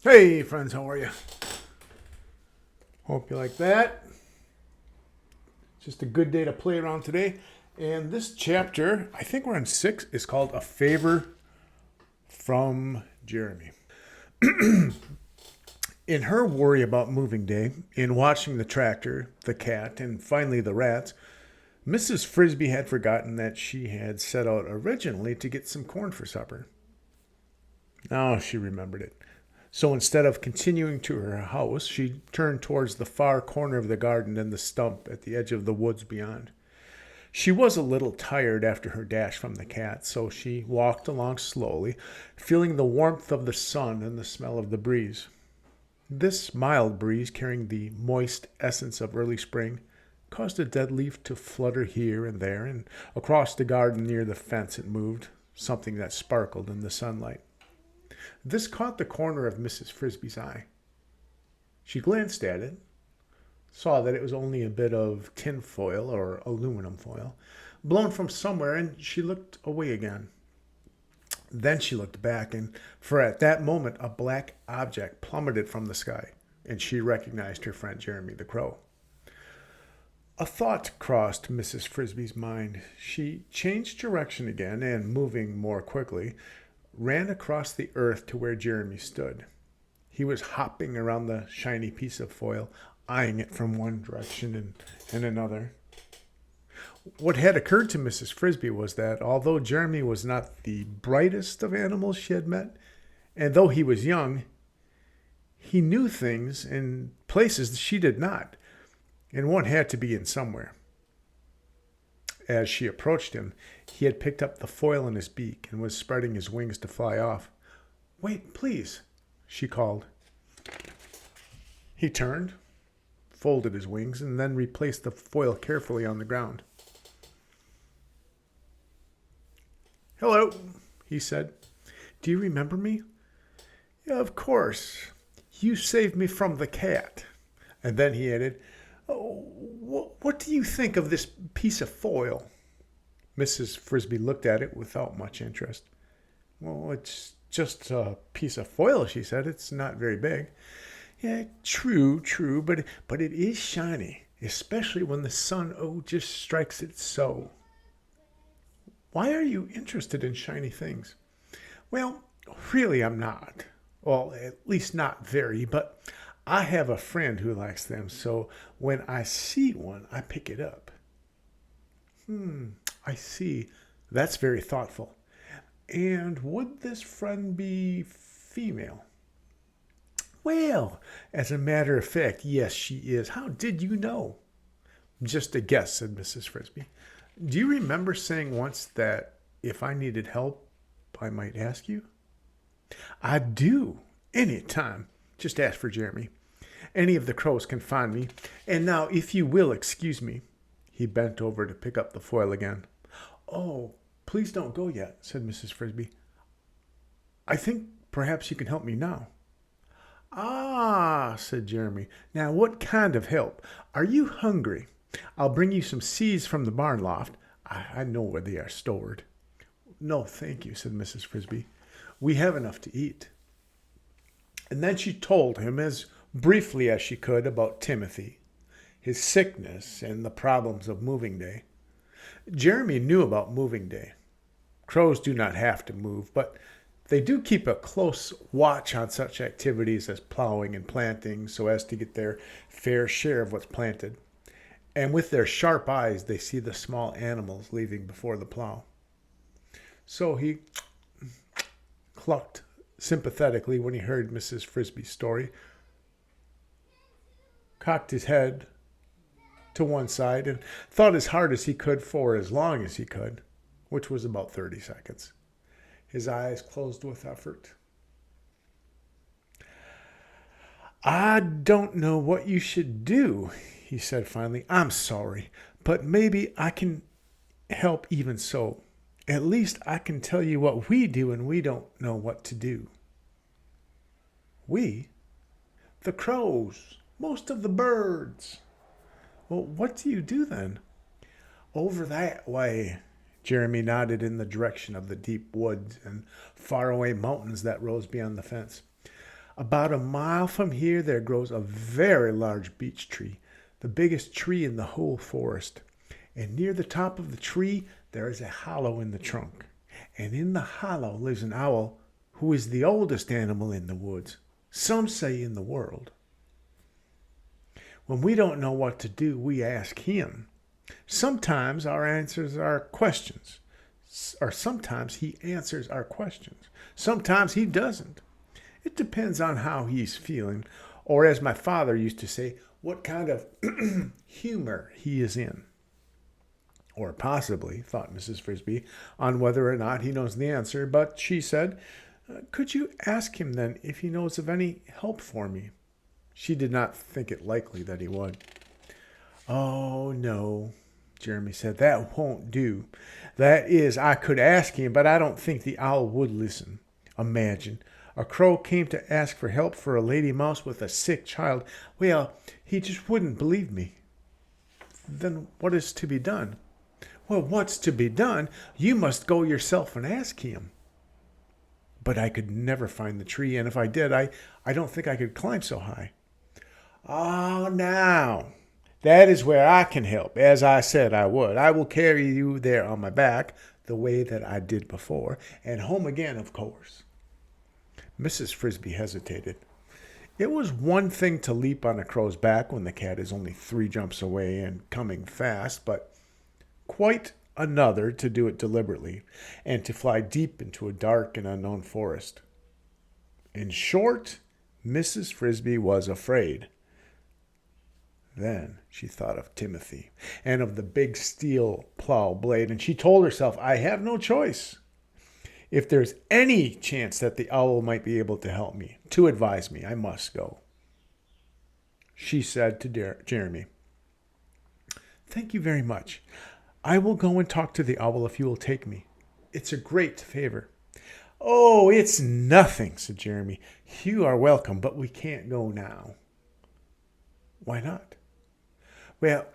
Hey friends, how are you? Hope you like that. Just a good day to play around today. And this chapter, I think we're on 6, is called A Favor from Jeremy. In her worry about moving day, in watching the tractor, the cat, and finally the rats, Mrs. Frisby had forgotten that she had set out originally to get some corn for supper. Now she remembered it. So instead of continuing to her house, she turned towards the far corner of the garden and the stump at the edge of the woods beyond. She was a little tired after her dash from the cat, so she walked along slowly, feeling the warmth of the sun and the smell of the breeze. This mild breeze, carrying the moist essence of early spring, caused a dead leaf to flutter here and there, and across the garden near the fence it moved, something that sparkled in the sunlight. This caught the corner of Mrs. Frisby's eye. She glanced at it, saw that it was only a bit of tin foil or aluminum foil, blown from somewhere, and she looked away again. Then she looked back, and for at that moment a black object plummeted from the sky, and she recognized her friend Jeremy the Crow. A thought crossed Mrs. Frisby's mind. She changed direction again, and moving more quickly, ran across the earth to where Jeremy stood. He was hopping around the shiny piece of foil, eyeing it from one direction and another. What had occurred to Mrs. Frisby was that although Jeremy was not the brightest of animals she had met, and though he was young, he knew things in places she did not, and one had to be in somewhere. As she approached him, he had picked up the foil in his beak and was spreading his wings to fly off. "Wait, please," she called. He turned, folded his wings, and then replaced the foil carefully on the ground. "Hello," he said. "Do you remember me?" "Yeah, of course. You saved me from the cat." And then he added, "Oh, what do you think of this piece of foil?" Mrs. Frisby looked at it without much interest. "Well, it's just a piece of foil," she said. "It's not very big." "Yeah, true, but it is shiny, especially when the sun just strikes it so." "Why are you interested in shiny things?" "Well, really I'm not. Well, at least not very, but I have a friend who likes them, so when I see one, I pick it up." I see. That's very thoughtful. And would this friend be female?" "Well, as a matter of fact, yes, she is. How did you know?" "Just a guess," said Mrs. Frisby. "Do you remember saying once that if I needed help, I might ask you?" "I do. Any time. Just ask for Jeremy. Any of the crows can find me. And now, if you will excuse me." He bent over to pick up the foil again. "Oh, please don't go yet," said Mrs. Frisby. "I think perhaps you can help me now." "Ah," said Jeremy. "Now what kind of help? Are you hungry? I'll bring you some seeds from the barn loft. I know where they are stored." "No, thank you," said Mrs. Frisby. "We have enough to eat." And then she told him as briefly as she could about Timothy, his sickness, and the problems of moving day. Jeremy knew about moving day. Crows do not have to move, but they do keep a close watch on such activities as plowing and planting so as to get their fair share of what's planted. And with their sharp eyes, they see the small animals leaving before the plow. So he clucked sympathetically when he heard Mrs. Frisby's story, cocked his head to one side, and thought as hard as he could for as long as he could, which was about 30 seconds. His eyes closed with effort. "I don't know what you should do," he said finally. "I'm sorry, but maybe I can help even so. At least I can tell you what we do when we don't know what to do." "We?" "The crows, most of the birds." "Well, what do you do then?" "Over that way." Jeremy nodded in the direction of the deep woods and faraway mountains that rose beyond the fence. About a mile from here, there grows a very large beech tree, the biggest tree in the whole forest. And near the top of the tree, there is a hollow in the trunk. And in the hollow lives an owl who is the oldest animal in the woods, some say in the world. When we don't know what to do, we ask him. Sometimes our answers are questions, or sometimes he answers our questions. Sometimes he doesn't. It depends on how he's feeling, or as my father used to say, what kind of humor he is in. Or possibly, thought Mrs. Frisby, on whether or not he knows the answer, but she said, could you ask him then if he knows of any help for me? She did not think it likely that he would. Oh, no, Jeremy said, that won't do. That is, I could ask him, but I don't think the owl would listen. Imagine, a crow came to ask for help for a lady mouse with a sick child. Well, he just wouldn't believe me. Then what is to be done? Well, what's to be done? You must go yourself and ask him. But I could never find the tree, and if I did, I don't think I could climb so high. Ah, now, that is where I can help, as I said I would. I will carry you there on my back, the way that I did before, and home again, of course. Mrs. Frisby hesitated. It was one thing to leap on a crow's back when the cat is only 3 jumps away and coming fast, but quite another to do it deliberately and to fly deep into a dark and unknown forest. In short, Mrs. Frisby was afraid. Then she thought of Timothy and of the big steel plow blade, and she told herself, I have no choice. If there's any chance that the owl might be able to help me, to advise me, I must go. She said to Jeremy, thank you very much. I will go and talk to the owl if you will take me. It's a great favor. Oh, it's nothing, said Jeremy. You are welcome, but we can't go now. Why not? Well,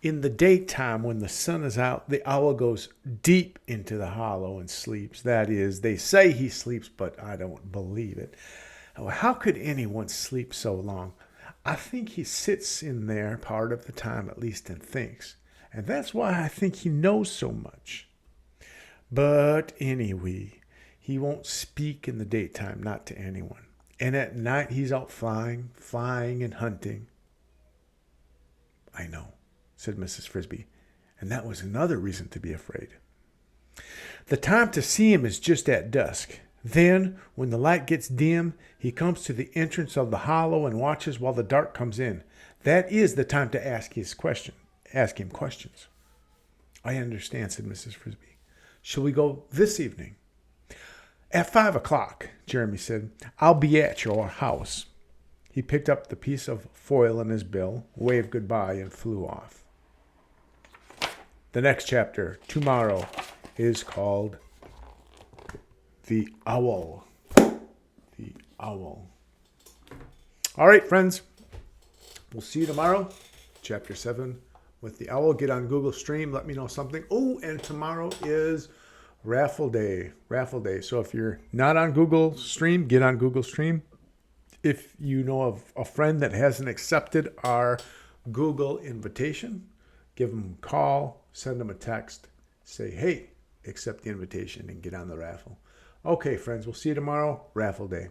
in the daytime when the sun is out, the owl goes deep into the hollow and sleeps. That is, they say he sleeps, but I don't believe it. How could anyone sleep so long? I think he sits in there part of the time at least and thinks. And that's why I think he knows so much. But anyway, he won't speak in the daytime, not to anyone. And at night he's out flying and hunting. I know, said Mrs. Frisby, and that was another reason to be afraid. The time to see him is just at dusk. Then, when the light gets dim, he comes to the entrance of the hollow and watches while the dark comes in. That is the time to ask him questions. I understand, said Mrs. Frisby. Shall we go this evening? At 5 o'clock, Jeremy said. I'll be at your house. He picked up the piece of foil in his bill, waved goodbye, and flew off. The next chapter, tomorrow, is called The Owl. The Owl. All right, friends. We'll see you tomorrow. Chapter 7 with The Owl. Get on Google Stream. Let me know something. Oh, and tomorrow is raffle day. Raffle day. So if you're not on Google Stream, get on Google Stream. If you know of a friend that hasn't accepted our Google invitation, give them a call, send them a text, say, hey, accept the invitation and get on the raffle. Okay, friends, we'll see you tomorrow. Raffle day.